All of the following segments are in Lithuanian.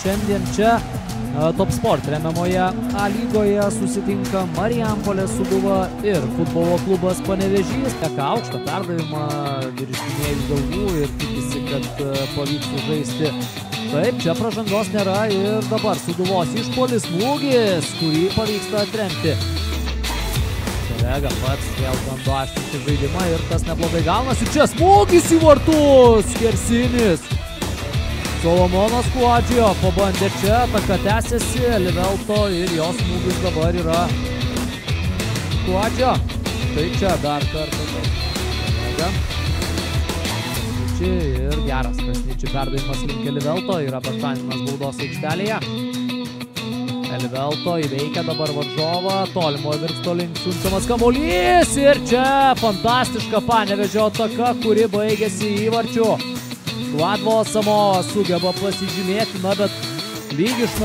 šiandien čia Top Sport remiamoje A lygoje susitinka Marijampolės Sūduva ir futbolo klubas Panevėžys. Teka aukštą perdavimą virš gynėjų galvų ir tikisi, kad pavyks sužaisti. Taip, čia pražangos nėra ir dabar Sūduvos išpuolis, smūgis, kurį pavyksta atremti. Vega pats vėl bando aštrinti žaidimą ir tas neblogai gaunasi. Čia smūgis į vartus, skersinis. Solomonas Kuadžio pabandė čia, ataka tęsiasi, Livelto ir jos smūgis dabar yra Kuadžio. Tai čia dar kartą Vega. Krasničiai ir geras Krasničiai perdavimas link Livelto, yra Bačaninas baudos aikštelėje. Livelto įveikia dabar varžovą, tolimojo virksto link siunčiamas kamuolys ir čia fantastiška Panevėžio ataka, kuri baigėsi įvarčiu. Gladvo Samoa sugeba pasižymėti, na bet lyg iš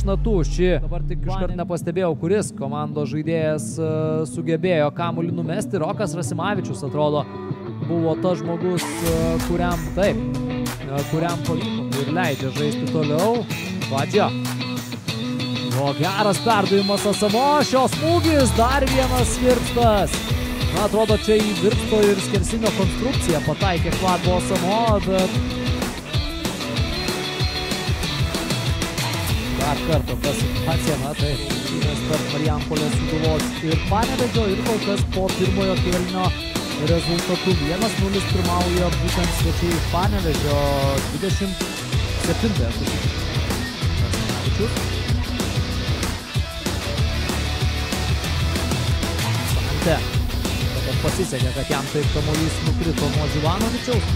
natų ši. Dabar tik iškart nepastebėjau, kuris komandos žaidėjas sugebėjo kamuolį numesti. Rokas Rasimavičius atrodo buvo tas žmogus, kuriam pavyko ir leidžia žaisti toliau. Vadžia. O geras perdavimas Asamo, šios smūgis, dar vienas Virpstas. Na, atrodo, čia į Virpsto ir skersinio konstrukciją pataikė Gladvo Asamo, bet dar kartą ta situacija, na taip, tarp Marijampolės Sūduvos ir Panevėžio ir kol kas po pirmojo kėlinio rezultatų 1-0 pirmauja būtent svečiai iš Panevėžio 27. Dabar pasisekė, kad jam taip kamuolys nukrito nuo Živanovičiaus.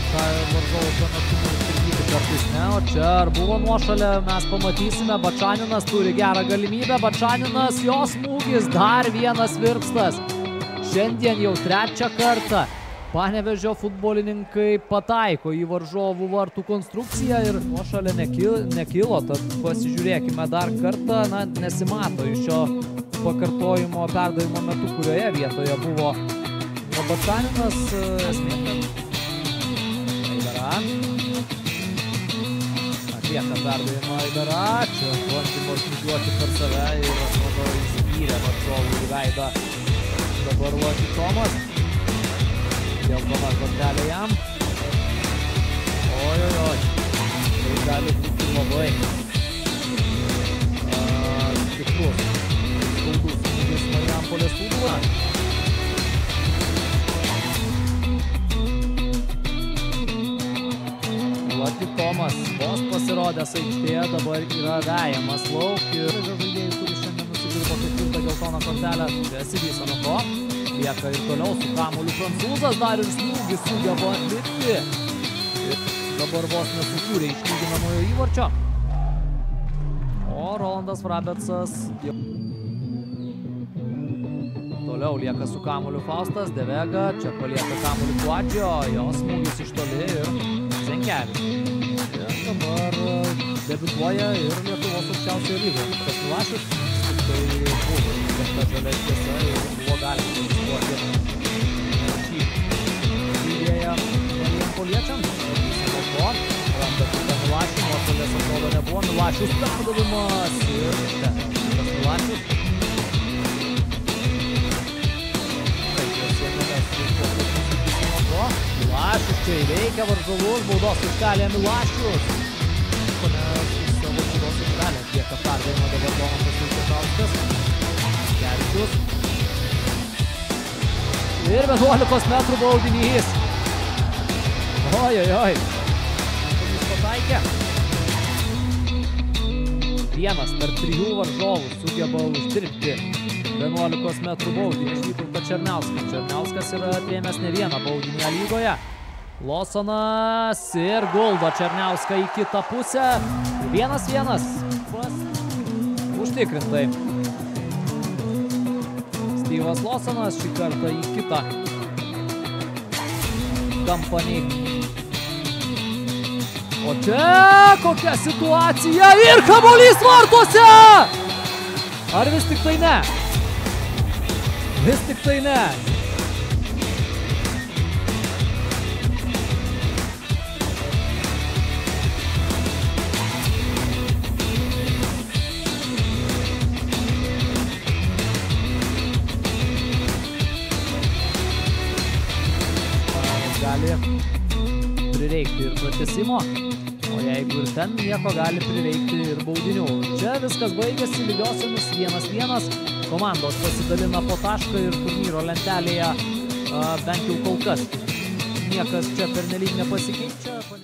Ką varžovų šiuo metu nusirgyti kartais ne, o čia ar buvo nuošalė, mes pamatysime. Bačaninas turi gerą galimybę, Bačaninas, jos smūgis, dar vienas Virpstas. Šiandien jau trečią kartą Panevėžio futbolininkai pataiko į varžovų vartų konstrukciją ir nuošalė nekilo, tad pasižiūrėkime dar kartą, na, nesimato iš šio pakartojimo perdavimo metu, kurioje vietoje buvo Bačaninas, esmė, kad Aidara atlieka perdavimą Aidara, čia bandymo smūgiuoti per save ir atrodo įspyrė varžovų į veidą dabar Luoti Tomas. Geltona kortelė jam. Oi. Tai gali būti labai stiprus. Skaudus smūgis Marijampolės Sūduva. Luoti Tomas vos pasirodęs aikštėje, dabar yra vejamas lauk ir žaidėjai, kuris šiandien nusidirbo ketvirtą geltoną kortelę, besivys nuo to. Lieka ir toliau su kamuoliu prancūzas, dar ir smūgis sugeba atlikti. Ir dabar vos nesukūrė išlyginamojo įvarčio. O Rolandas Vrabecas toliau lieka su kamuoliu Faustas, De Vega, čia palieka kamuoliu Kuadžio, jos smūgis iš toli ir Zenkevičius. Ir dabar debiutuoja ir Lietuvos aukščiausioje lygoje. Tas Milašius tai buvo įgasta žalia šviesa ir buvo galima investuoti šį žaidėją marijampoliečiams. Dėl to randa kitą Milašių, nuotolės atrodo nebuvo. Milašius perdavimas ir čia tas Milašius. Taip, jos ėmėmės nuo to. Milašius čia įveikia varžovus, baudos aikštelėje Milašius. Savo baudos aikštelę atlieka perdavimą dabar Domantas Vilčekauskas. Kerčius. Ir 11 metrų baudinys. Oi. Jis pataikė. Vienas tarp 3 varžovų sugeba uždirbti 11 metrų baudinį. Vytautą Černiauską. Černiauskas yra atrėmęs ne vieną baudinį lygoje. Lawsonas ir guldo Černiauską į kitą pusę. 1-1. Užtikrintai. Styvas Lawsonas šį kartą į kitą kampanį. O čia kokia situacija ir kamuolys vartuose! Ar vis tik tai ne? Vis tik tai ne. prireikti ir pratęsimo, o jeigu ir ten nieko, gali prireikti ir baudinių. Čia viskas baigėsi lygiosiomis 1-1. Komandos pasidalina po tašką ir turnyro lentelėje bent jau kol kas niekas čia pernelyg nepasikeičia.